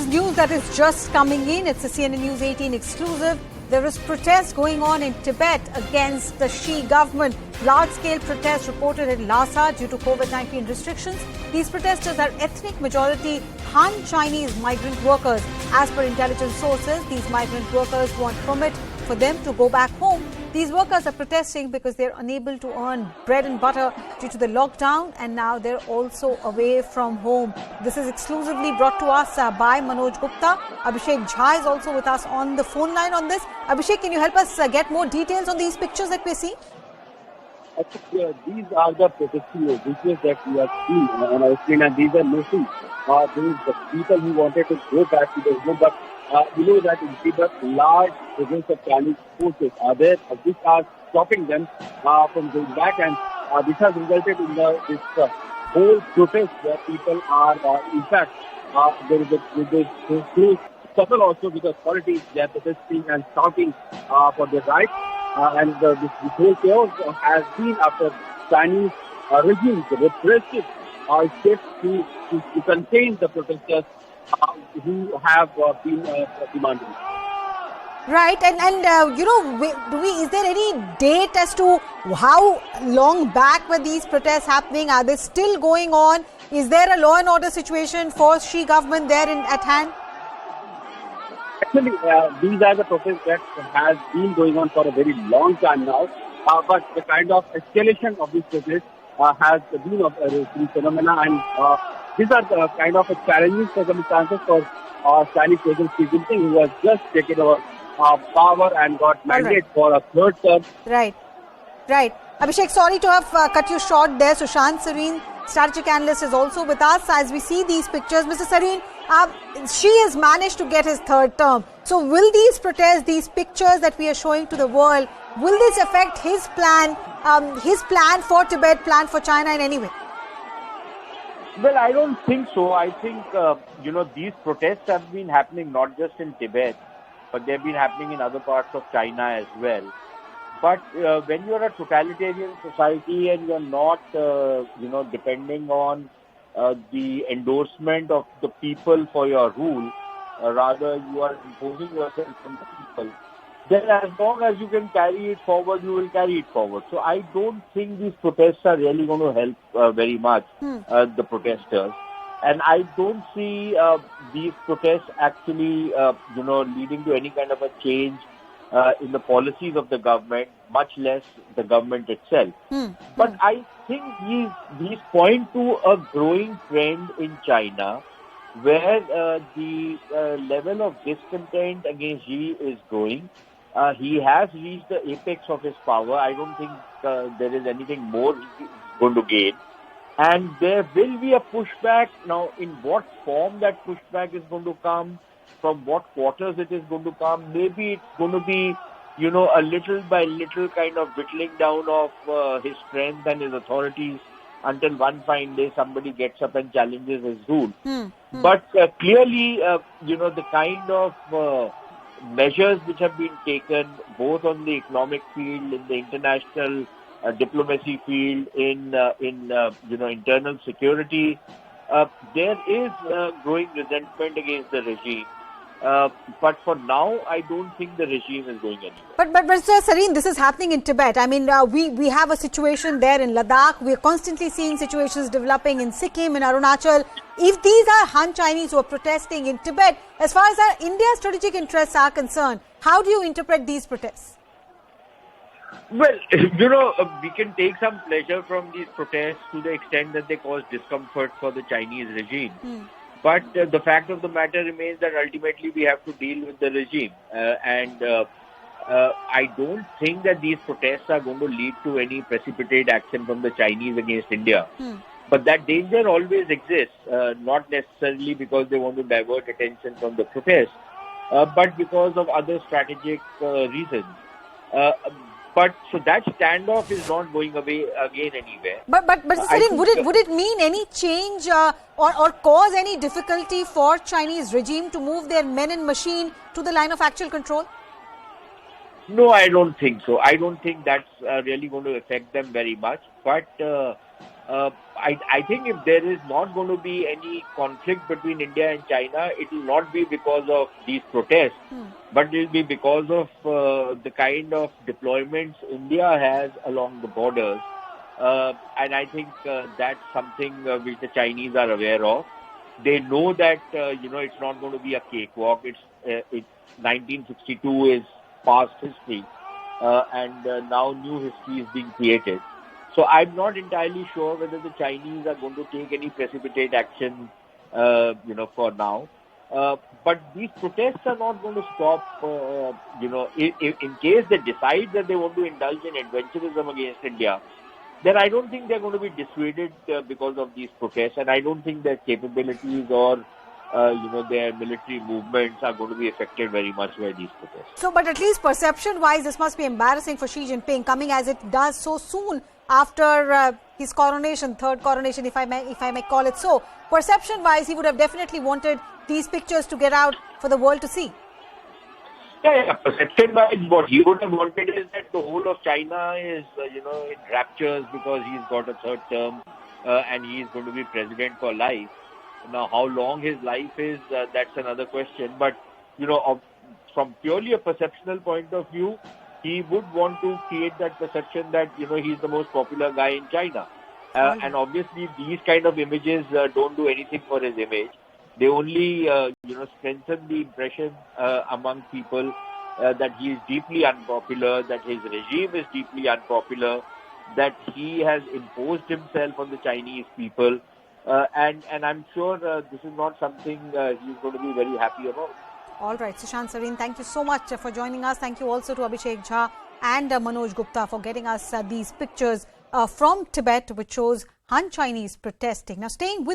is news that is just coming in. It's a CNN News 18 exclusive. There is protest going on in Tibet against the Xi government. Large-scale protests reported in Lhasa due to COVID-19 restrictions. These protesters are ethnic majority Han Chinese migrant workers. As per intelligence sources, these migrant workers want permit for them to go back home. These workers are protesting because they're unable to earn bread and butter due to the lockdown, and now they're also away from home. This is exclusively brought to us by Manoj Gupta. Abhishek Jha is also with us on the phone line on this. Abhishek, can you help us get more details on these pictures that we're seeing? Actually, these are the protesting videos that we have seen on our screen, and these are mostly the people who wanted to go back to their home. But you know that in Tibet, large presence of Chinese forces are there, which are stopping them from going back, and this has resulted in this whole protest where people are, in fact, there is a struggle also with the authorities. They are protesting and shouting for their rights. And this whole chaos has been after Chinese regimes repressive steps to contain the protesters who have been demanding. Right, and you know, is there any date as to how long back were these protests happening? Are they still going on? Is there a law and order situation for Xi government there at hand? Actually, these are the protests that has been going on for a very long time now. But the kind of escalation of this protest has been of a phenomena, and these are the kind of challenging circumstances for Chinese President Xi Jinping, who has just taken over power and got mandate for a third term. Right. Abhishek, sorry to have cut you short there. Sushant Sareen, strategic analyst, is also with us. As we see these pictures, Mr. Sareen, Xi has managed to get his third term. So will these protests, these pictures that we are showing to the world, will this affect his plan for Tibet, plan for China in any way? Well, I don't think so. I think, these protests have been happening not just in Tibet, but they've been happening in other parts of China as well. But when you're a totalitarian society and you're not, depending on the endorsement of the people for your rule, rather you are imposing yourself on the people, then as long as you can carry it forward, you will carry it forward. So I don't think these protests are really going to help very much the protesters. And I don't see these protests actually, leading to any kind of a change in the policies of the government, much less the government itself. But I think these point to a growing trend in China where the level of discontent against Xi is growing. He has reached the apex of his power. I don't think there is anything more he's going to gain. And there will be a pushback. Now, in what form that pushback is going to come, from what quarters it is going to come, maybe it's going to be, a little by little kind of whittling down of his strength and his authorities until one fine day somebody gets up and challenges his rule. But clearly, the kind of measures which have been taken both on the economic field, in the international diplomacy field, in internal security, there is growing resentment against the regime. But for now, I don't think the regime is going anywhere. But Mr. Sareen, this is happening in Tibet. I mean, we have a situation there in Ladakh. We are constantly seeing situations developing in Sikkim, in Arunachal. If these are Han Chinese who are protesting in Tibet, as far as India's strategic interests are concerned, how do you interpret these protests? Well, we can take some pleasure from these protests to the extent that they cause discomfort for the Chinese regime. But the fact of the matter remains that ultimately we have to deal with the regime. I don't think that these protests are going to lead to any precipitate action from the Chinese against India. But that danger always exists, not necessarily because they want to divert attention from the protest, but because of other strategic reasons. So that standoff is not going away again anywhere. But Sareen, would it mean any change or cause any difficulty for Chinese regime to move their men and machine to the line of actual control? No, I don't think so. I don't think that's really going to affect them very much. But I think if there is not going to be any conflict between India and China, it will not be because of these protests, but it will be because of the kind of deployments India has along the borders. And I think that's something which the Chinese are aware of. They know that it's not going to be a cakewalk. It's 1962 is past history, and now new history is being created. So I'm not entirely sure whether the Chinese are going to take any precipitate action, for now. But these protests are not going to stop. In case they decide that they want to indulge in adventurism against India, then I don't think they're going to be dissuaded because of these protests, and I don't think their capabilities or their military movements are going to be affected very much by these protests. So, but at least perception-wise, this must be embarrassing for Xi Jinping, coming as it does so soon after his coronation, third coronation, if I may call it so. Perception-wise, he would have definitely wanted these pictures to get out for the world to see. Yeah. Perception-wise, what he would have wanted is that the whole of China is, in raptures because he's got a third term and he is going to be president for life. Now, how long his life is, that's another question. But, from purely a perceptual point of view, he would want to create that perception that, he's the most popular guy in China. And obviously, these kind of images don't do anything for his image. They only, strengthen the impression among people that he is deeply unpopular, that his regime is deeply unpopular, that he has imposed himself on the Chinese people. And I'm sure this is not something he's going to be very happy about. All right, Sushant Sareen, thank you so much for joining us. Thank you also to Abhishek Jha and Manoj Gupta for getting us these pictures from Tibet, which shows Han Chinese protesting. Now, staying with